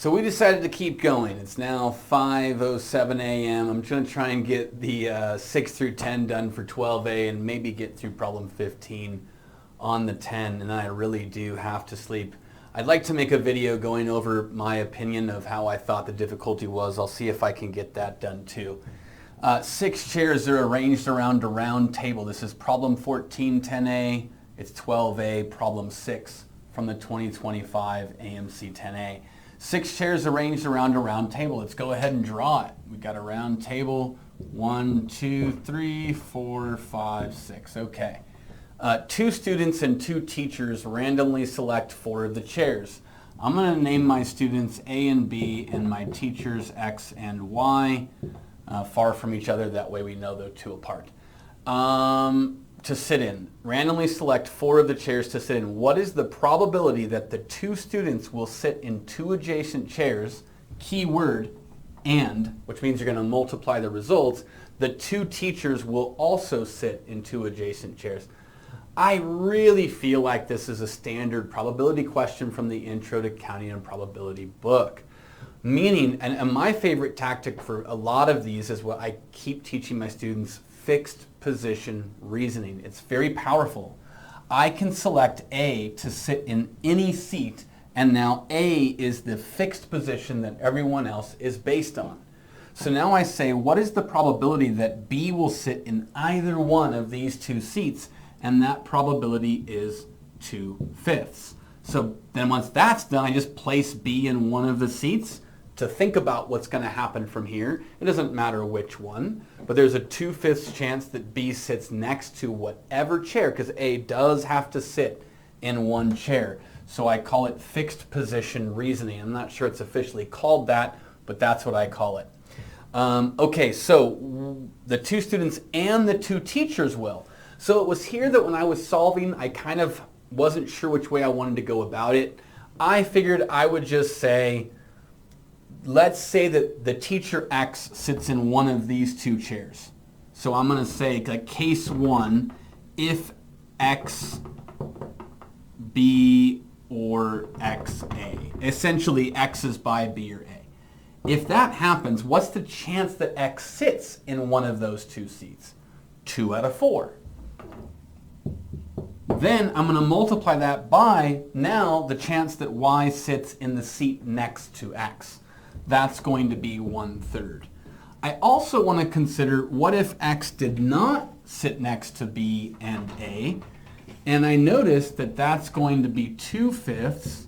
So we decided to keep going. It's now 5:07 a.m. I'm going to try and get the 6 through 10 done for 12A and maybe get through problem 15 on the 10, and then I really do have to sleep. I'd like to make a video going over my opinion of how I thought the difficulty was. I'll see if I can get that done too. 6 chairs are arranged around a round table. This is problem 14, 10A. It's 12A, problem 6 from the 2025 AMC 10A. 6 chairs arranged around a round table. Let's go ahead and draw it. We've got a round table. 1, 2, 3, 4, 5, 6. Okay. 2 students and 2 teachers randomly select 4 of the chairs. I'm going to name my students A and B and my teachers X and Y, far from each other. That way we know they're 2 apart. To sit in. Randomly select 4 of the chairs to sit in. What is the probability that the 2 students will sit in 2 adjacent chairs, keyword and, which means you're going to multiply the results, the 2 teachers will also sit in 2 adjacent chairs? I really feel like this is a standard probability question from the Intro to Counting and Probability book. Meaning, and my favorite tactic for a lot of these is what I keep teaching my students, fixed position reasoning. It's very powerful. I can select A to sit in any seat, and now A is the fixed position that everyone else is based on. So now I say, what is the probability that B will sit in either one of these 2 seats? And that probability is 2/5. So then once that's done, I just place B in one of the seats to think about what's going to happen from here. It doesn't matter which one, but there's a 2/5 chance that B sits next to whatever chair, because A does have to sit in one chair. So I call it fixed position reasoning. I'm not sure it's officially called that, but that's what I call it. Okay, so the 2 students and the 2 teachers will. So it was here that when I was solving, I kind of wasn't sure which way I wanted to go about it. I figured I would just say, let's say that the teacher X sits in one of these 2 chairs. So I'm going to say, like, case 1, if X, B, or XA. Essentially, X is by B or A. If that happens, what's the chance that X sits in one of those 2 seats? 2 out of 4. Then I'm going to multiply that by now the chance that Y sits in the seat next to X. That's going to be 1/3. I also want to consider, what if X did not sit next to B and A? And I noticed that that's going to be 2/5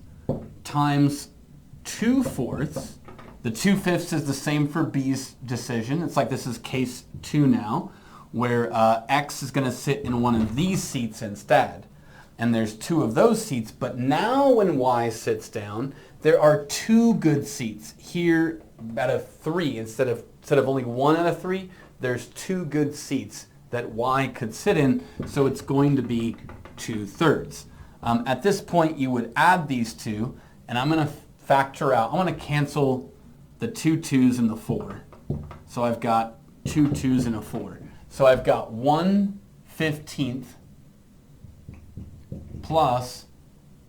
times 2/4. The 2/5 is the same for B's decision. It's like this is case 2 now, where X is going to sit in one of these seats instead. And there's 2 of those seats, but now when Y sits down, there are 2 good seats. Here, out of 3, instead of only 1 out of 3, there's 2 good seats that Y could sit in, so it's going to be 2/3. At this point, you would add these 2, and I'm going to factor out, I'm going to cancel the 2 2's and the 4. So I've got 2 2's and a 4. So I've got 1/15 plus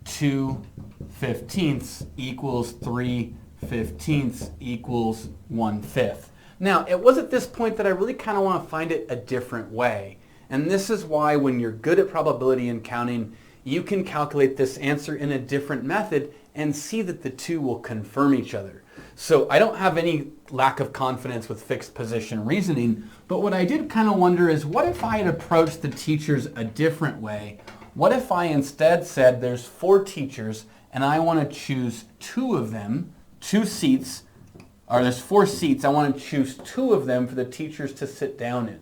2/15 equals 3/15 equals 1/5. Now, it was at this point that I really kind of want to find it a different way. And this is why when you're good at probability and counting, you can calculate this answer in a different method and see that the 2 will confirm each other. So I don't have any lack of confidence with fixed position reasoning, but what I did kind of wonder is, what if I had approached the teachers a different way? What if I instead said there's 4 teachers and I want to choose 2 of them, 2 seats, or there's 4 seats, I want to choose 2 of them for the teachers to sit down in.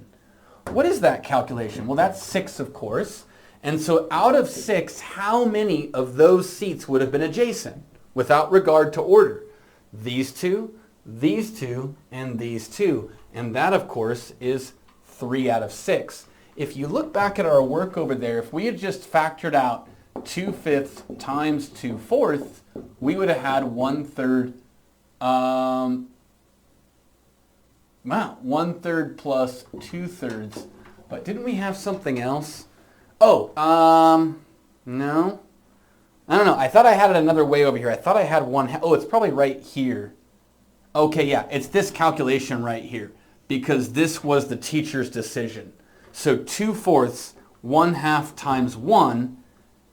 What is that calculation? Well, that's 6, of course. And so out of 6, how many of those seats would have been adjacent without regard to order? These 2, and these 2. And that, of course, is 3 out of 6. If you look back at our work over there, if we had just factored out 2/5 times 2/4, we would have had 1/3, 1/3 plus 2/3. But didn't we have something else? Oh, no. I don't know. I thought I had it another way over here. I thought I had 1/2. Oh, it's probably right here. Okay, yeah, it's this calculation right here because this was the teacher's decision. So 2/4, 1/2 times 1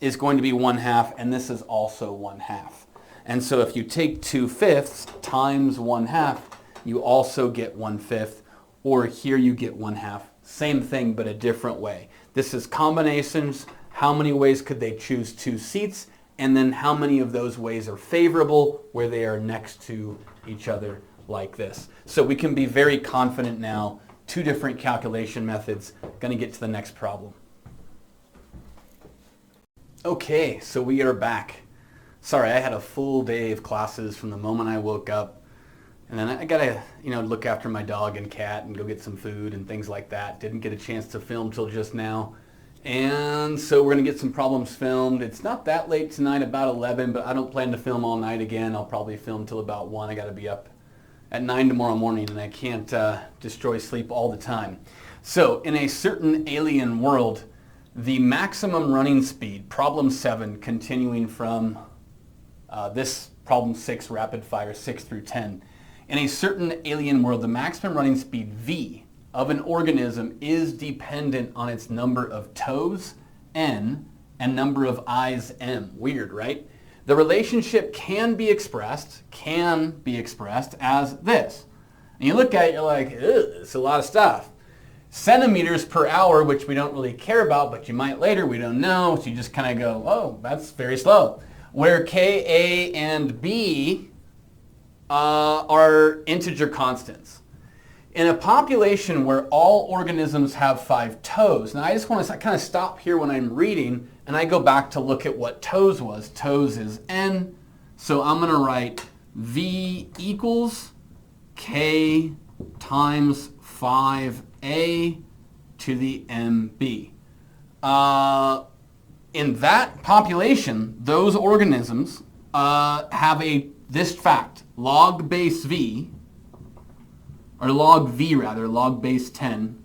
is going to be 1/2, and this is also 1/2. And so if you take 2/5 times 1/2, you also get 1/5, or here you get 1/2. Same thing, but a different way. This is combinations. How many ways could they choose 2 seats? And then how many of those ways are favorable where they are next to each other like this. So we can be very confident now. 2 different calculation methods. Going to get to the next problem. Okay, so we are back. Sorry, I had a full day of classes from the moment I woke up. And then I gotta, look after my dog and cat and go get some food and things like that. Didn't get a chance to film till just now. And so we're gonna get some problems filmed. It's not that late tonight, about 11, but I don't plan to film all night again. I'll probably film till about 1. I gotta be up at 9 tomorrow morning and I can't destroy sleep all the time. So in a certain alien world, the maximum running speed, problem 7, continuing from this problem 6, rapid fire 6 through 10. In a certain alien world, the maximum running speed v of an organism is dependent on its number of toes, n, and number of eyes, m. Weird, right? The relationship can be expressed as this. And you look at it, you're like, it's a lot of stuff. Centimeters per hour, which we don't really care about, but you might later, we don't know. So you just kind of go, oh, that's very slow. Where K, A, and B are integer constants. In a population where all organisms have 5 toes, now I just want to kind of stop here when I'm reading and I go back to look at what toes was. Toes is n, so I'm going to write V equals K times 5A to the MB. In that population, those organisms have this fact, log base V, or log V rather, log base 10,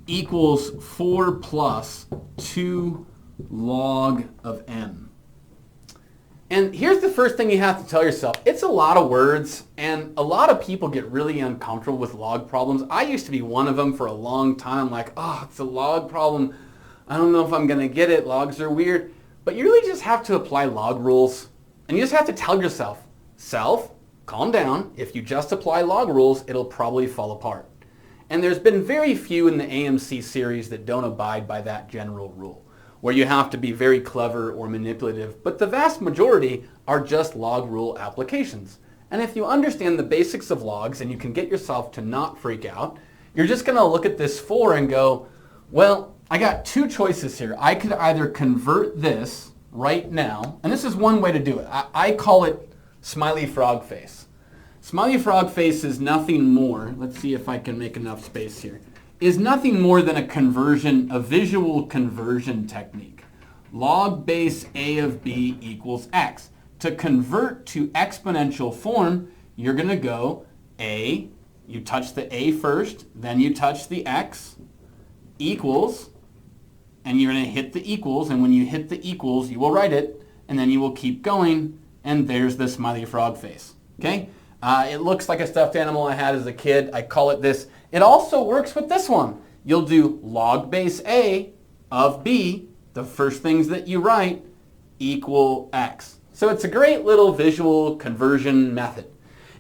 equals 4 plus 2 log of m. And here's the first thing you have to tell yourself. It's a lot of words, and a lot of people get really uncomfortable with log problems. I used to be one of them for a long time. I'm like, oh, it's a log problem. I don't know if I'm going to get it. Logs are weird. But you really just have to apply log rules. And you just have to tell yourself, self, calm down. If you just apply log rules, it'll probably fall apart. And there's been very few in the AMC series that don't abide by that general rule, where you have to be very clever or manipulative, but the vast majority are just log rule applications. And if you understand the basics of logs and you can get yourself to not freak out, you're just going to look at this 4 and go, well, I got 2 choices here. I could either convert this right now, and this is one way to do it. I call it smiley frog face. Smiley frog face is nothing more, let's see if I can make enough space here, is nothing more than a visual conversion technique. Log base A of B equals X. To convert to exponential form, you're going to go A, you touch the A first, then you touch the X, equals, and you're going to hit the equals, and when you hit the equals, you will write it, and then you will keep going, and there's the smiley frog face. Okay? It looks like a stuffed animal I had as a kid. I call it this. It also works with this one. You'll do log base A of B, the first things that you write, equal X. So it's a great little visual conversion method.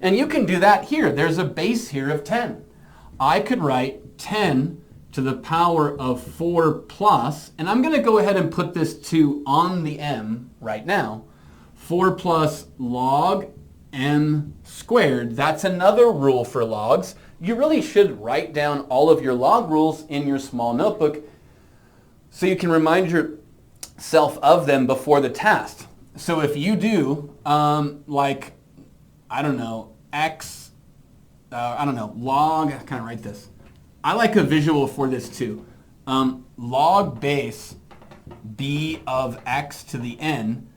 And you can do that here. There's a base here of 10. I could write 10 to the power of 4 plus, and I'm going to go ahead and put this 2 on the m right now. 4 plus log m squared. That's another rule for logs. You really should write down all of your log rules in your small notebook so you can remind yourself of them before the test. So if you do, log, how can I write this? I like a visual for this too. Log base b of x to the n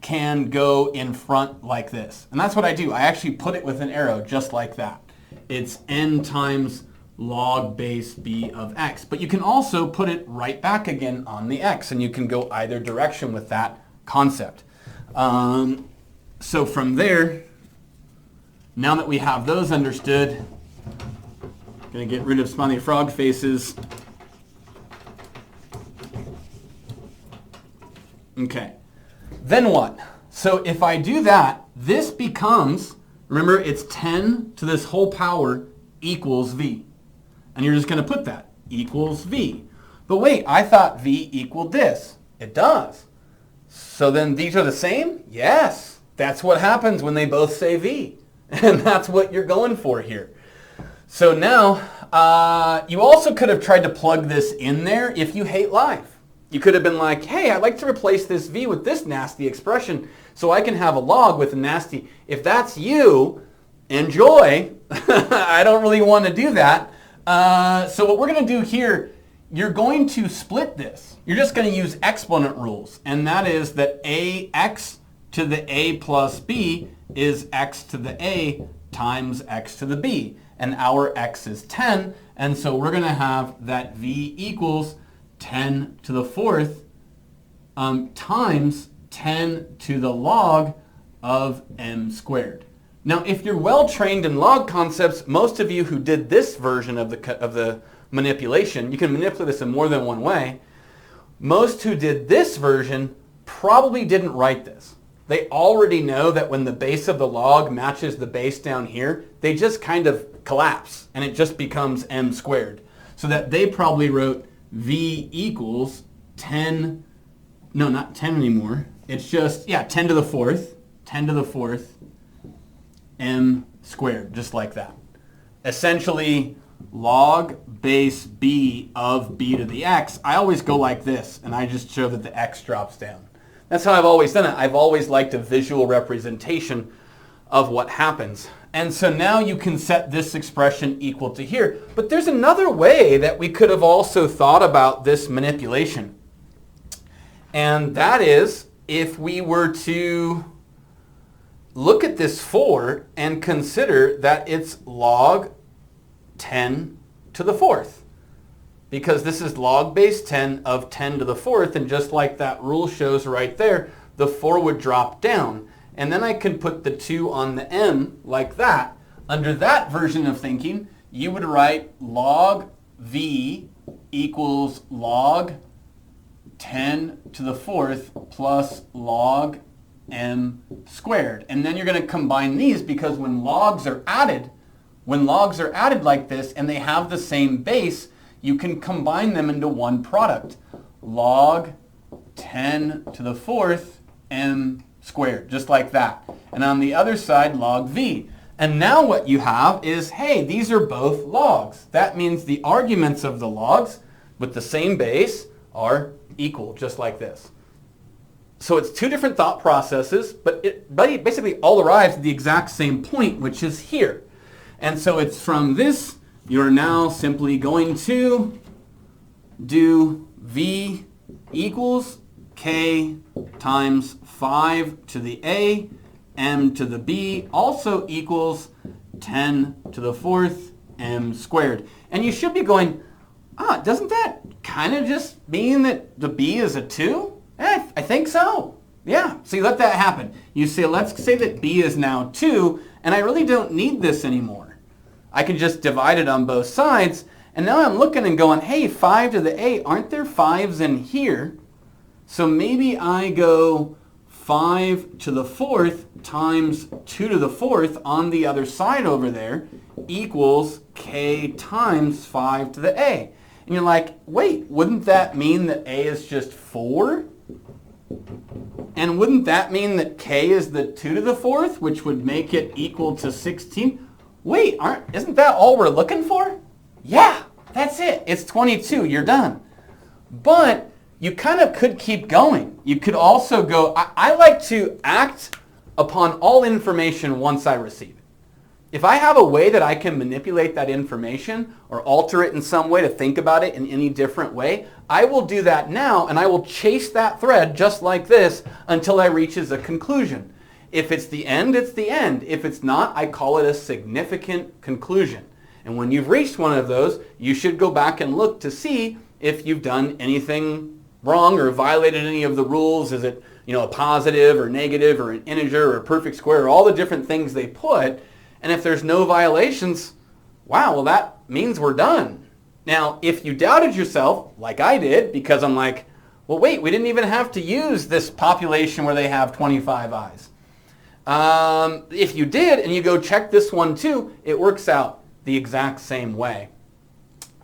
can go in front like this. And that's what I do. I actually put it with an arrow just like that. It's n times log base b of x. But you can also put it right back again on the x, and you can go either direction with that concept. So from there, now that we have those understood, I'm going to get rid of smiley frog faces. Okay, then what? So if I do that, this becomes, remember, it's 10 to this whole power equals v. And you're just going to put that, equals v. But wait, I thought v equaled this. It does. So then these are the same? Yes. That's what happens when they both say v. And that's what you're going for here. So now, you also could have tried to plug this in there if you hate life. You could have been like, hey, I'd like to replace this v with this nasty expression so I can have a log with a nasty. If that's you, enjoy. I don't really want to do that. So what we're going to do here, you're going to split this. You're just going to use exponent rules. And that is that ax to the a plus b is x to the a times x to the b. And our x is 10. And so we're going to have that v equals 10 to the fourth times 10 to the log of m squared. Now, if you're well trained in log concepts, most of you who did this version of the manipulation, you can manipulate this in more than one way. Most who did this version probably didn't write this. They already know that when the base of the log matches the base down here, they just kind of collapse and it just becomes m squared. So that they probably wrote v equals 10, no, not 10 anymore. It's just, 10 to the fourth m squared, just like that. Essentially, log base b of b to the x. I always go like this, and I just show that the x drops down. That's how I've always done it. I've always liked a visual representation of what happens. And so now you can set this expression equal to here. But there's another way that we could have also thought about this manipulation. And that is if we were to look at this 4 and consider that it's log 10 to the fourth. Because this is log base 10 of 10 to the fourth, and just like that rule shows right there, the 4 would drop down. And then I can put the 2 on the m like that. Under that version of thinking, you would write log v equals log 10 to the fourth plus log m squared. And then you're going to combine these because when logs are added like this and they have the same base, you can combine them into one product. Log 10 to the fourth m squared, just like that. And on the other side, log v. And now what you have is, hey, these are both logs. That means the arguments of the logs with the same base are equal, just like this. So it's two different thought processes, but it basically all arrives at the exact same point, which is here. And so it's from this, you're now simply going to do v equals k times 5 to the a, m to the b, also equals 10 to the fourth m squared. And you should be going, doesn't that kind of just mean that the b is a 2? I think so. Yeah, so you let that happen. You say, let's say that b is now 2, and I really don't need this anymore. I can just divide it on both sides, and now I'm looking and going, hey, 5 to the a, aren't there 5s in here? So maybe I go 5 to the fourth times 2 to the fourth on the other side over there equals k times 5 to the a. And you're like, wait, wouldn't that mean that a is just 4? And wouldn't that mean that k is the 2 to the fourth, which would make it equal to 16? Wait, isn't that all we're looking for? Yeah, that's it. It's 22. You're done. But you kind of could keep going. You could also go, I like to act upon all information once I receive it. If I have a way that I can manipulate that information or alter it in some way to think about it in any different way, I will do that now, and I will chase that thread just like this until I reaches a conclusion. If it's the end, it's the end. If it's not, I call it a significant conclusion. And when you've reached one of those, you should go back and look to see if you've done anything wrong or violated any of the rules. Is it, a positive or negative or an integer or a perfect square, or all the different things they put. And if there's no violations, wow, well that means we're done. Now, if you doubted yourself, like I did, because I'm like, well, wait, we didn't even have to use this population where they have 25 eyes. If you did, and you go check this one too, it works out the exact same way.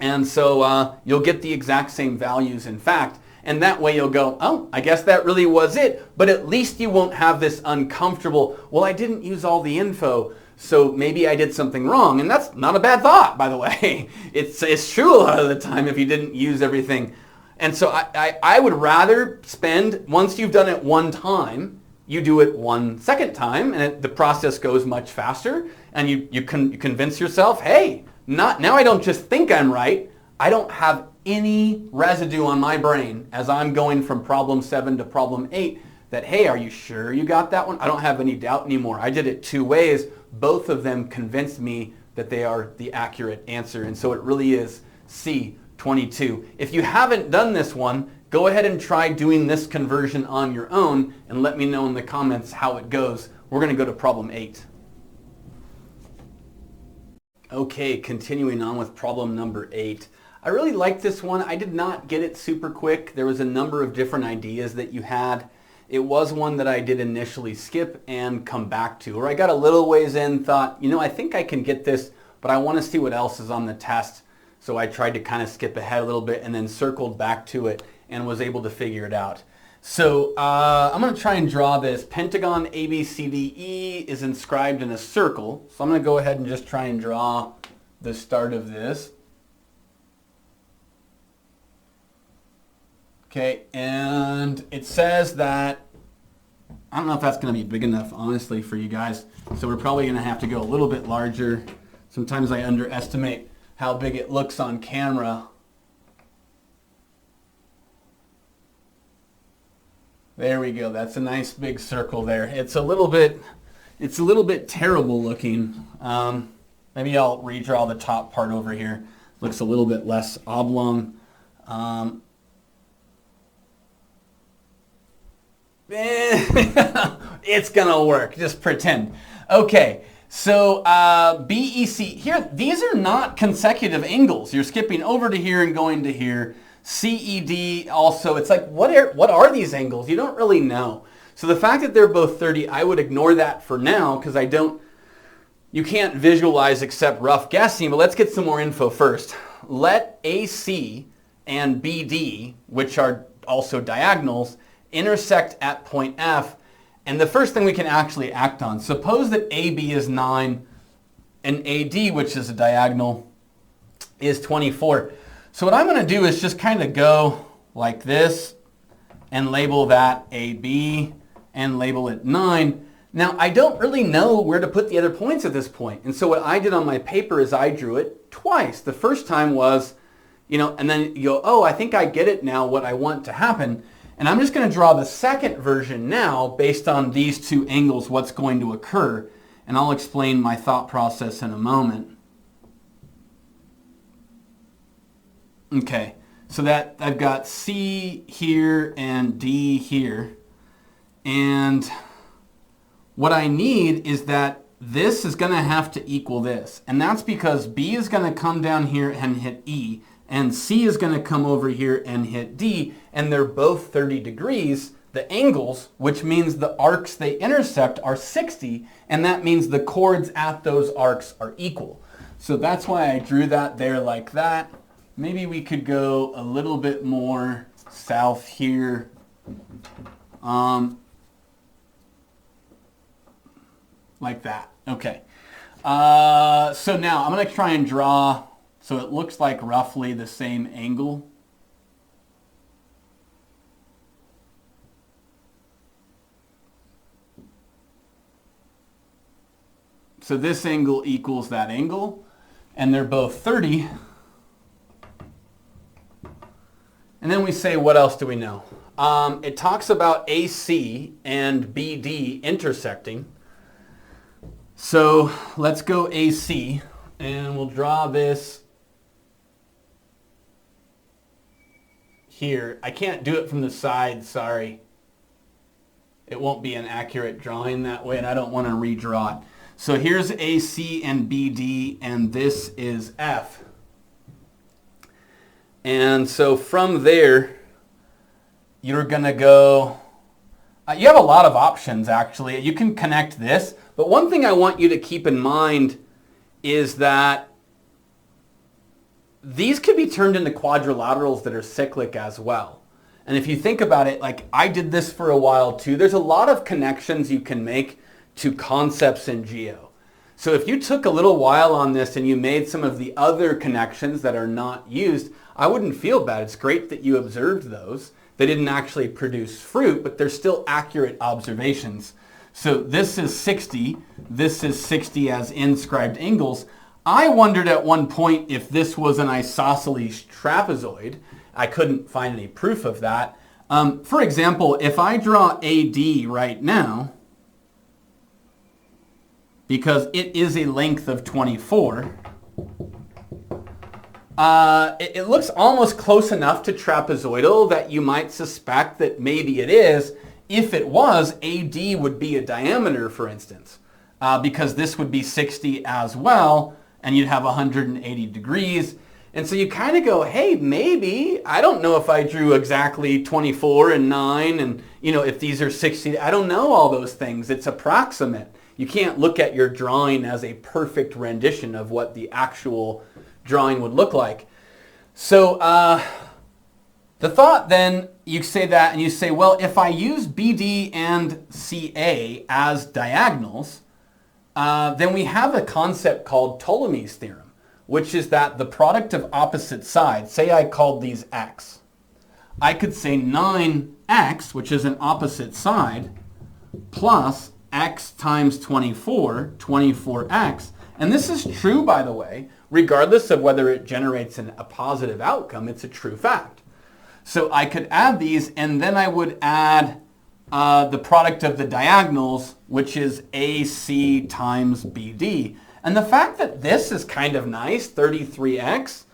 And so you'll get the exact same values, in fact. And that way you'll go, oh, I guess that really was it. But at least you won't have this uncomfortable, well, I didn't use all the info, so maybe I did something wrong. And that's not a bad thought, by the way. It's true a lot of the time if you didn't use everything. And so I would rather spend, once you've done it one time, you do it one second time, and the process goes much faster. And you convince yourself, hey, now I don't just think I'm right. I don't have any residue on my brain as I'm going from problem 7 to problem 8 that, hey, are you sure you got that one? I don't have any doubt anymore. I did it 2 ways. Both of them convinced me that they are the accurate answer. And so it really is C, 22. If you haven't done this one, go ahead and try doing this conversion on your own and let me know in the comments how it goes. We're going to go to problem 8. Okay, continuing on with problem number 8. I really liked this one. I did not get it super quick. There was a number of different ideas that you had. It was one that I did initially skip and come back to, or I got a little ways in, thought, I think I can get this, but I want to see what else is on the test. So I tried to kind of skip ahead a little bit and then circled back to it and was able to figure it out. So I'm going to try and draw this. Pentagon ABCDE is inscribed in a circle. So I'm going to go ahead and just try and draw the start of this. Okay, and it says that, I don't know if that's going to be big enough, honestly, for you guys. So we're probably going to have to go a little bit larger. Sometimes I underestimate how big it looks on camera. There we go. That's a nice big circle there. It's a little bit terrible looking. Maybe I'll redraw the top part over here. Looks a little bit less oblong. It's gonna work. Just pretend. Okay, so BEC here. These are not consecutive angles. You're skipping over to here and going to here. CED also. It's like what are these angles? You don't really know. So the fact that they're both 30, I would ignore that for now because you can't visualize except rough guessing. But let's get some more info first. Let AC and BD, which are also diagonals, intersect at point F, and the first thing we can actually act on. Suppose that AB is 9 and AD, which is a diagonal, is 24. So what I'm going to do is just kind of go like this and label that AB and label it 9. Now I don't really know where to put the other points at this point, and so what I did on my paper is I drew it twice. The first time was, and then you go, oh, I think I get it now what I want to happen. And I'm just going to draw the second version now based on these 2 angles, what's going to occur. And I'll explain my thought process in a moment. Okay, so that I've got C here and D here. And what I need is that this is going to have to equal this. And that's because B is going to come down here and hit E. And C is going to come over here and hit D, and they're both 30 degrees. The angles, which means the arcs they intersect, are 60, and that means the chords at those arcs are equal. So that's why I drew that there like that. Maybe we could go a little bit more south here. Like that. Okay. So now I'm going to try and draw so it looks like roughly the same angle. So this angle equals that angle, and they're both 30. And then we say, what else do we know? It talks about AC and BD intersecting. So let's go AC. And we'll draw this here. I can't do it from the side, sorry. It won't be an accurate drawing that way, and I don't want to redraw it. So here's AC and BD, and this is F. And so from there, you're going to go, you have a lot of options actually. You can connect this, but one thing I want you to keep in mind is that these could be turned into quadrilaterals that are cyclic as well. And if you think about it, like I did this for a while too, there's a lot of connections you can make to concepts in geo. So if you took a little while on this and you made some of the other connections that are not used, I wouldn't feel bad. It's great that you observed those. They didn't actually produce fruit, but they're still accurate observations. So this is 60. This is 60 as inscribed angles. I wondered at one point if this was an isosceles trapezoid. I couldn't find any proof of that. For example, if I draw AD right now, because it is a length of 24, it looks almost close enough to trapezoidal that you might suspect that maybe it is. If it was, AD would be a diameter, for instance, because this would be 60 as well, and you'd have 180 degrees. And so you kind of go, hey, maybe, I don't know if I drew exactly 24 and 9, and if these are 60, I don't know all those things. It's approximate. You can't look at your drawing as a perfect rendition of what the actual drawing would look like. So the thought then, you say that and you say, well, if I use BD and CA as diagonals, then we have a concept called Ptolemy's theorem, which is that the product of opposite sides, say I called these x, I could say 9x, which is an opposite side, plus x times 24, 24x. And this is true, by the way, regardless of whether it generates a positive outcome, it's a true fact. So I could add these, and then I would add the product of the diagonals, which is AC times BD. And the fact that this is kind of nice, 33x,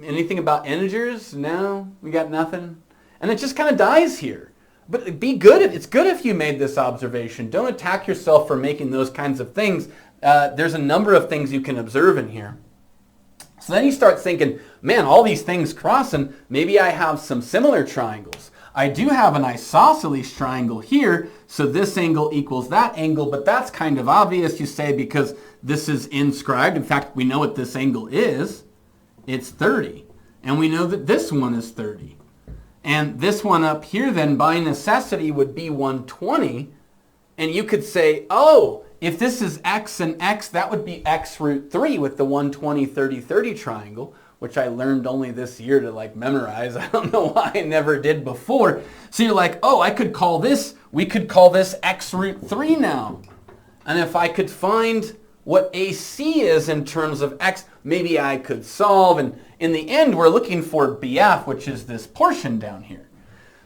anything about integers? No, we got nothing. And it just kind of dies here. But be good. It's good if you made this observation. Don't attack yourself for making those kinds of things. There's a number of things you can observe in here. So then you start thinking, man, all these things crossing, maybe I have some similar triangles. I do have an isosceles triangle here, so this angle equals that angle, but that's kind of obvious, you say, because this is inscribed. In fact, we know what this angle is. It's 30. And we know that this one is 30. And this one up here then, by necessity, would be 120. And you could say, oh, if this is x and x, that would be x root 3 with the 120, 30, 30 triangle, which I learned only this year to memorize. I don't know why I never did before. So you're like, oh, I could call this, we could call this x root 3 now. And if I could find what AC is in terms of x, maybe I could solve. And in the end, we're looking for BF, which is this portion down here.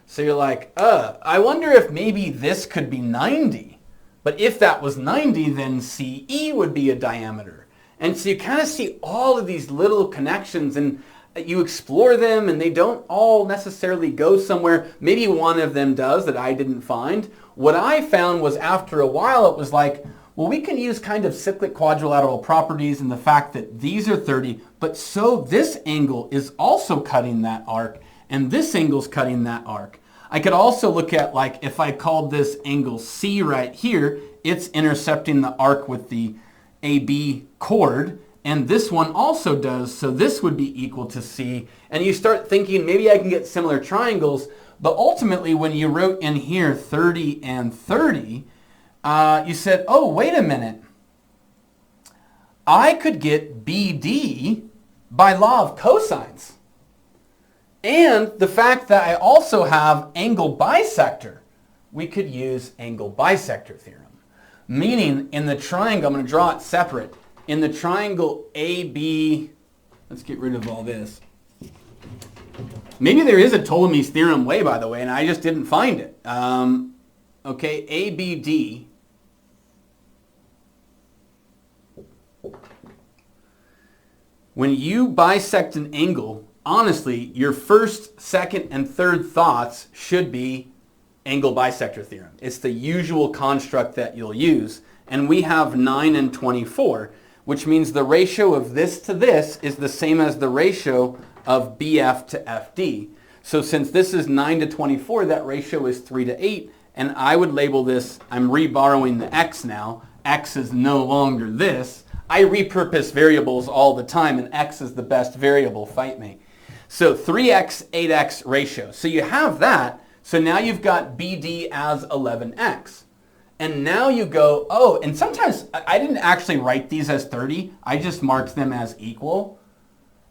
So you're like, I wonder if maybe this could be 90. But if that was 90, then CE would be a diameter. And so you kind of see all of these little connections, and you explore them, and they don't all necessarily go somewhere. Maybe one of them does that I didn't find. What I found was after a while, it was like, well, we can use kind of cyclic quadrilateral properties and the fact that these are 30, but so this angle is also cutting that arc, and this angle's cutting that arc. I could also look at, if I called this angle C right here, it's intercepting the arc with the AB chord, and this one also does, so this would be equal to C. And you start thinking, maybe I can get similar triangles, but ultimately when you wrote in here 30 and 30, you said, oh, wait a minute. I could get BD by law of cosines. And the fact that I also have angle bisector, we could use angle bisector theorem. Meaning in the triangle, I'm going to draw it separate. In the triangle AB, let's get rid of all this. Maybe there is a Ptolemy's theorem way, by the way, and I just didn't find it. Okay, ABD When you bisect an angle, honestly, your first, second, and third thoughts should be angle bisector theorem. It's the usual construct that you'll use. And we have 9 and 24, which means the ratio of this to this is the same as the ratio of BF to FD. So since this is 9 to 24, that ratio is 3 to 8. And I would label this, I'm reborrowing the x now. X is no longer this. I repurpose variables all the time, and x is the best variable, fight me. So 3x, 8x ratio. So you have that. So now you've got BD as 11x. And now you go, oh, and sometimes I didn't actually write these as 30. I just marked them as equal.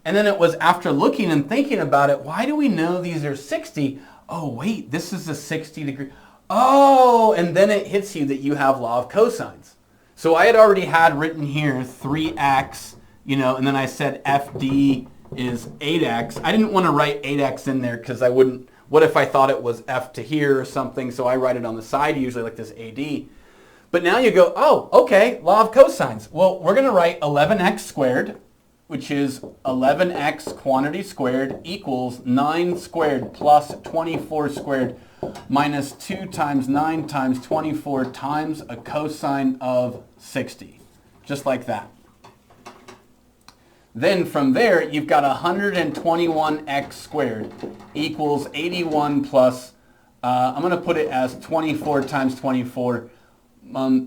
And then it was after looking and thinking about it, why do we know these are 60? Oh, wait, this is a 60 degree. Oh, and then it hits you that you have law of cosines. So I had already had written here 3x, and then I said FD is 8x. I didn't want to write 8x in there because I wouldn't, what if I thought it was F to here or something? So I write it on the side usually like this AD. But now you go, oh, okay, law of cosines. Well, we're going to write 11x squared, which is 11x quantity squared equals 9 squared plus 24 squared minus 2 times 9 times 24 times a cosine of 60. Just like that. Then from there, you've got 121x squared equals 81 plus, I'm going to put it as 24 times 24.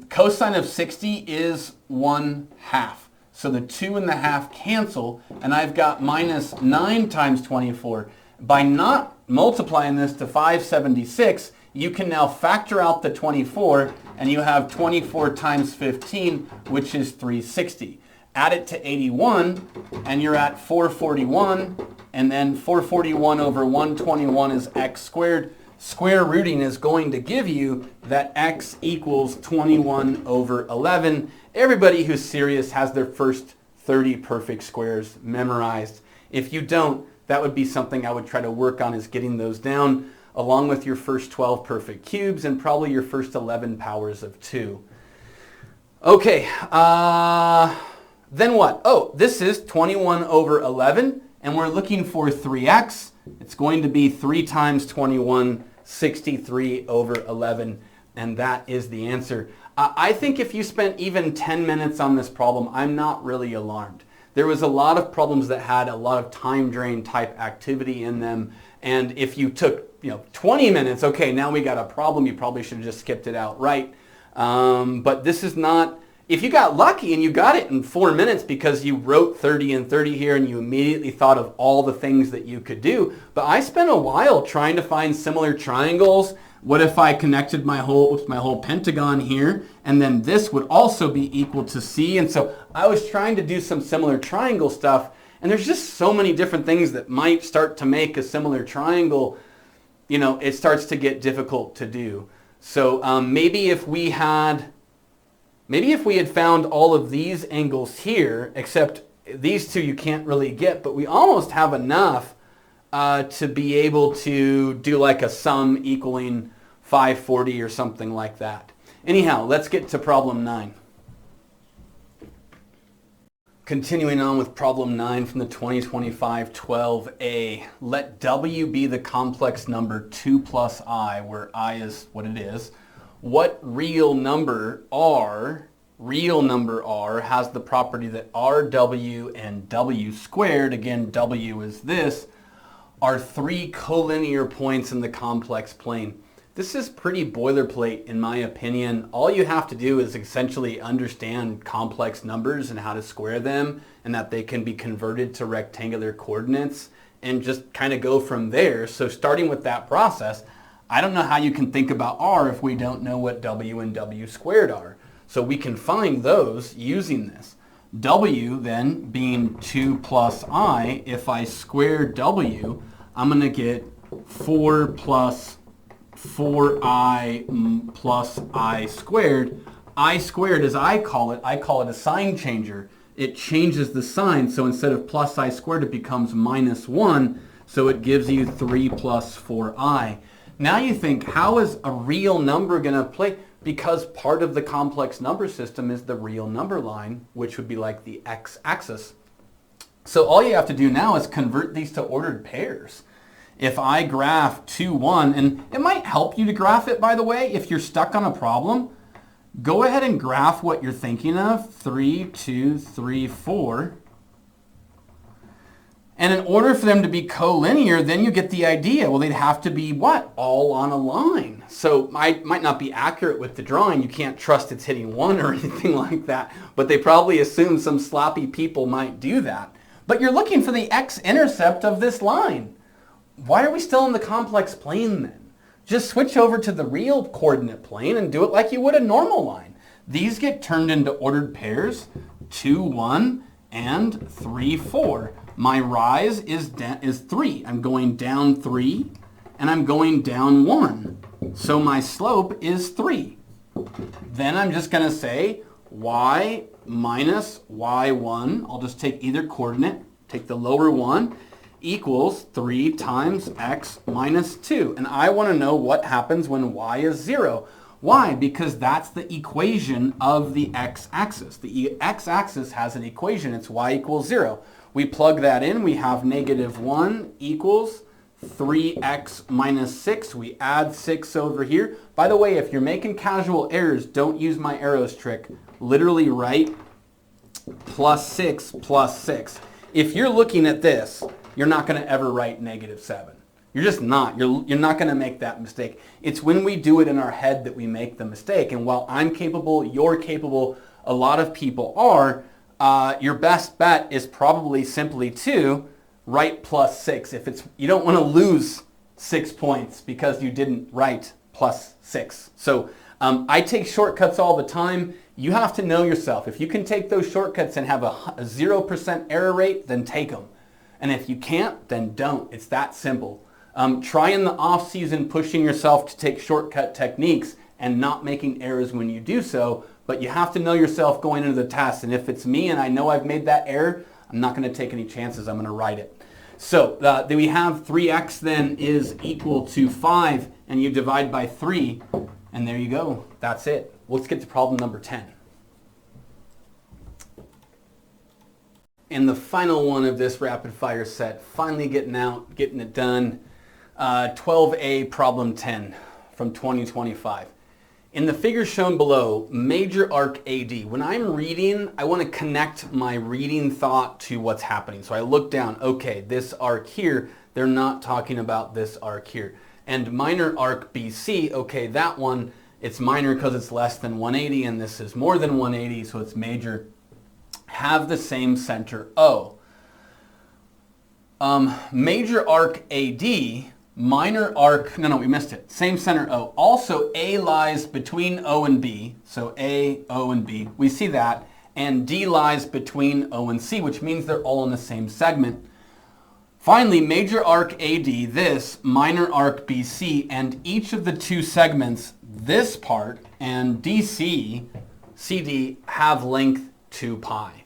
Cosine of 60 is 1/2. So the 2 and the half cancel, and I've got minus 9 times 24. By not multiplying this to 576, you can now factor out the 24, and you have 24 times 15, which is 360. Add it to 81, and you're at 441, and then 441 over 121 is x squared. Square rooting is going to give you that x equals 21 over 11. Everybody who's serious has their first 30 perfect squares memorized. If you don't, that would be something I would try to work on, is getting those down along with your first 12 perfect cubes and probably your first 11 powers of 2. Okay, then what? Oh, this is 21 over 11, and we're looking for 3x. It's going to be 3 times 21, 63 over 11, and that is the answer. I think if you spent even 10 minutes on this problem, I'm not really alarmed. There was a lot of problems that had a lot of time drain type activity in them, and if you took 20 minutes, okay, now we got a problem, you probably should have just skipped it outright. But this is not, if you got lucky and you got it in 4 minutes because you wrote 30 and 30 here and you immediately thought of all the things that you could do, but I spent a while trying to find similar triangles. What if I connected my whole pentagon here, and then this would also be equal to C? And so I was trying to do some similar triangle stuff, and there's just so many different things that might start to make a similar triangle. It starts to get difficult to do. So maybe if we had found all of these angles here, except these two you can't really get, but we almost have enough to be able to do like a sum equaling 540 or something like that. Anyhow, let's get to problem 9. Continuing on with problem 9 from the 2025 12A. Let W be the complex number 2 plus I, where I is what it is. What real number R has the property that RW and W squared, again W is this, are 3 collinear points in the complex plane. This is pretty boilerplate in my opinion. All you have to do is essentially understand complex numbers and how to square them, and that they can be converted to rectangular coordinates, and just kind of go from there. So starting with that process, I don't know how you can think about R if we don't know what W and W squared are. So we can find those using this. W then being 2 plus I, if I square W, I'm going to get 4 plus 4I plus I squared. I squared, as I call it a sign changer. It changes the sign, so instead of plus I squared, it becomes minus 1, so it gives you 3 plus 4I. Now you think, how is a real number going to play? Because part of the complex number system is the real number line, which would be like the x-axis. So all you have to do now is convert these to ordered pairs. If I graph 2, 1, and it might help you to graph it, by the way, if you're stuck on a problem, go ahead and graph what you're thinking of, 3, 2, 3, 4. And in order for them to be collinear, then you get the idea. Well, they'd have to be what? All on a line. So I might not be accurate with the drawing. You can't trust it's hitting 1 or anything like that. But they probably assume some sloppy people might do that. But you're looking for the x-intercept of this line. Why are we still in the complex plane then? Just switch over to the real coordinate plane and do it like you would a normal line. These get turned into ordered pairs, 2, 1, and 3, 4. My rise is 3. I'm going down 3, and I'm going down 1. So my slope is 3. Then I'm just going to say y minus y1. I'll just take either coordinate, take the lower one, equals 3 times x minus 2. And I want to know what happens when y is 0. Why? Because that's the equation of the x-axis. The x-axis has an equation. It's y equals 0. We plug that in. We have negative 1 equals 3x minus 6. We add 6 over here. By the way, if you're making casual errors, don't use my arrows trick. Literally write plus 6 plus 6. If you're looking at this, you're not going to ever write negative 7. You're just not. You're not going to make that mistake. It's when we do it in our head that we make the mistake. And while I'm capable, you're capable, a lot of people are, your best bet is probably simply to write plus 6. You don't want to lose 6 points because you didn't write plus 6. So I take shortcuts all the time. You have to know yourself. If you can take those shortcuts and have a 0% error rate, then take them. And if you can't, then don't. It's that simple. Try in the off season pushing yourself to take shortcut techniques and not making errors when you do so. But you have to know yourself going into the test. And if it's me and I know I've made that error, I'm not going to take any chances. I'm going to write it. So then we have 3x then is equal to 5, and you divide by 3, and there you go. That's it. Let's get to problem number 10. And the final one of this rapid fire set, finally getting it done. 12A problem 10 from 2025. In the figure shown below, major arc AD. When I'm reading, I want to connect my reading thought to what's happening. So I look down, okay, this arc here, they're not talking about this arc here. And minor arc BC, okay, that one, it's minor because it's less than 180, and this is more than 180, so it's major. Have the same center O. Major arc AD, minor arc, no, we missed it. Same center O. Also, A lies between O and B. So A, O, and B. We see that. And D lies between O and C, which means they're all in the same segment. Finally, major arc AD, this, minor arc BC, and each of the two segments, this part and DC, CD, have length 2 pi.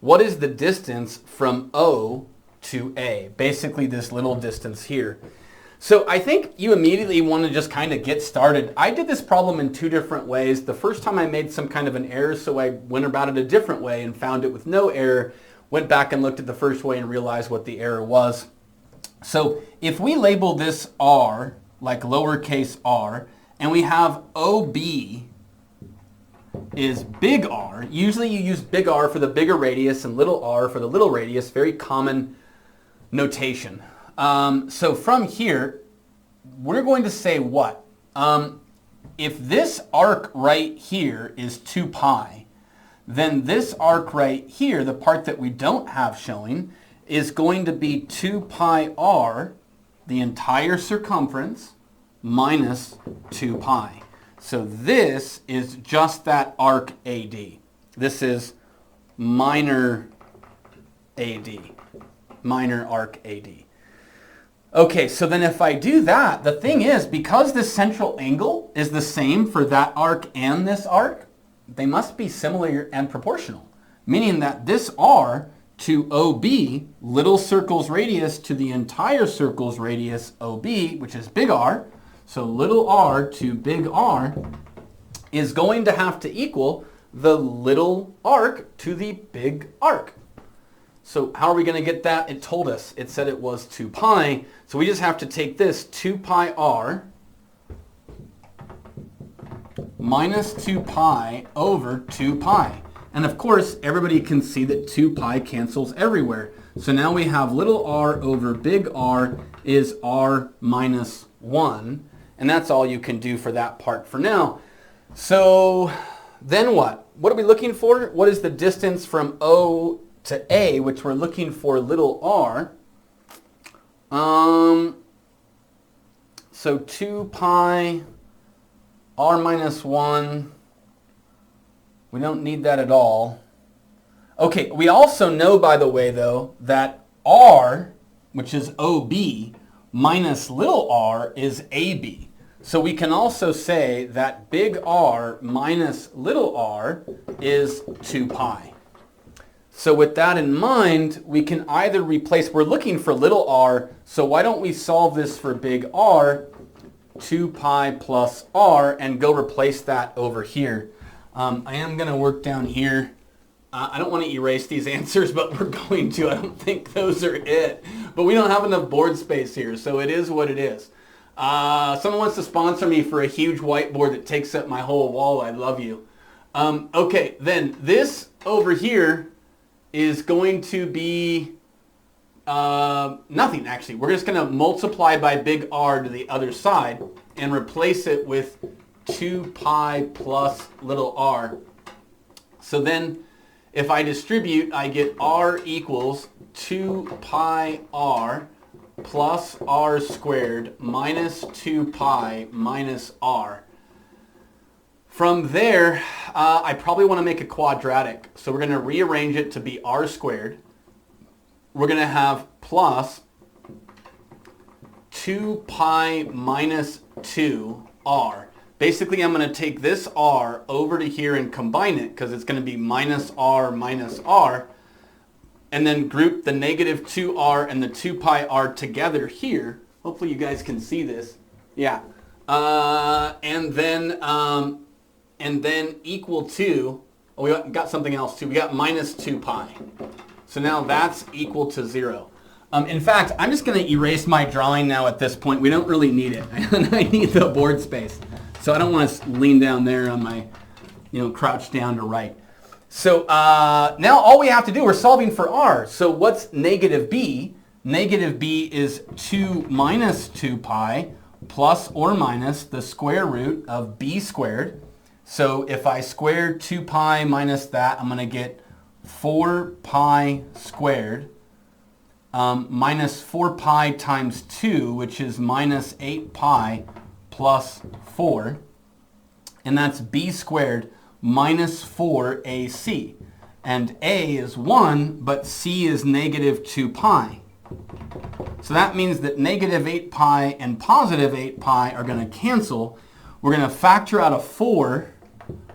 What is the distance from O to A? Basically this little distance here. So I think you immediately want to just kind of get started. I did this problem in 2 different ways. The first time I made some kind of an error, so I went about it a different way and found it with no error. Went back and looked at the first way and realized what the error was. So if we label this R, like lowercase r, and we have OB is big R. Usually you use big R for the bigger radius and little r for the little radius. Very common notation. So from here, we're going to say what? If this arc right here is 2 pi, then this arc right here, the part that we don't have showing, is going to be 2 pi r, the entire circumference, minus 2 pi. So this is just that arc AD. This is minor AD, minor arc AD. Okay, so then if I do that, the thing is, because this central angle is the same for that arc and this arc, they must be similar and proportional, meaning that this R to OB, little circle's radius, to the entire circle's radius, OB, which is big R, so little r to big R, is going to have to equal the little arc to the big arc. So how are we going to get that? It told us. It said it was 2 pi. So we just have to take this 2 pi r minus 2 pi over 2 pi. And of course, everybody can see that 2 pi cancels everywhere. So now we have little r over big R is r minus 1. And that's all you can do for that part for now. So then what? What are we looking for? What is the distance from O to A, which we're looking for little r? So 2 pi r minus 1. We don't need that at all. Okay, we also know, by the way, though, that r, which is OB, minus little r is AB. So we can also say that big R minus little r is 2 pi. So with that in mind, we can either replace, we're looking for little r, so why don't we solve this for big R, 2 pi plus r, and go replace that over here. I am going to work down here. I don't want to erase these answers, but we're going to. I don't think those are it. But we don't have enough board space here, so it is what it is. Someone wants to sponsor me for a huge whiteboard that takes up my whole wall. I love you. Okay, then this over here is going to be nothing, actually. We're just going to multiply by big R to the other side and replace it with 2 pi plus little r. So then if I distribute, I get r equals 2 pi r plus r squared minus 2 pi minus r. From there, I probably want to make a quadratic. So we're going to rearrange it to be r squared. We're going to have plus 2 pi minus 2r. Basically, I'm going to take this r over to here and combine it because it's going to be minus r, and then group the negative 2r and the 2 pi r together here. Hopefully you guys can see this. Yeah. And then equal to, oh, we got something else too. We got minus 2 pi. So now that's equal to 0. In fact, I'm just going to erase my drawing now at this point. We don't really need it. I need the board space. So I don't want to lean down there on my, crouch down to write. So now all we have to do, we're solving for r. So what's negative b? Negative b is 2 minus 2 pi plus or minus the square root of b squared. So if I square 2 pi minus that, I'm going to get 4 pi squared minus 4 pi times 2, which is minus 8 pi plus 4, and that's b squared minus 4ac. And a is 1, but c is negative 2 pi. So that means that negative 8 pi and positive 8 pi are going to cancel. We're going to factor out a 4.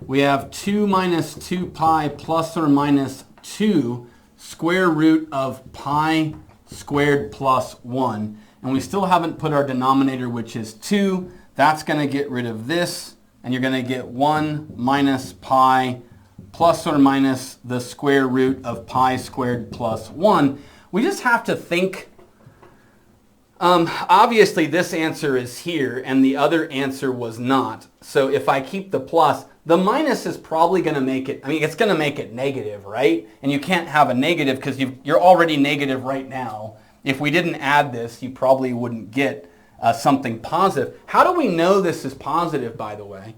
We have 2 minus 2 pi plus or minus 2 square root of pi squared plus 1. And we still haven't put our denominator, which is 2. That's going to get rid of this, and you're going to get 1 minus pi plus or minus the square root of pi squared plus 1. We just have to think, obviously this answer is here, and the other answer was not. So if I keep the plus, the minus is probably going to make it, it's going to make it negative, right? And you can't have a negative because you're already negative right now. If we didn't add this, you probably wouldn't get something positive. How do we know this is positive, by the way?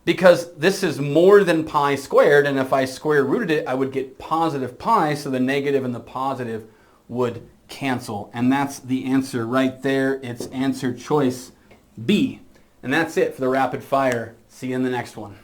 Because this is more than pi squared, and if I square rooted it, I would get positive pi, so the negative and the positive would cancel. And that's the answer right there. It's answer choice B. And that's it for the rapid fire. See you in the next one.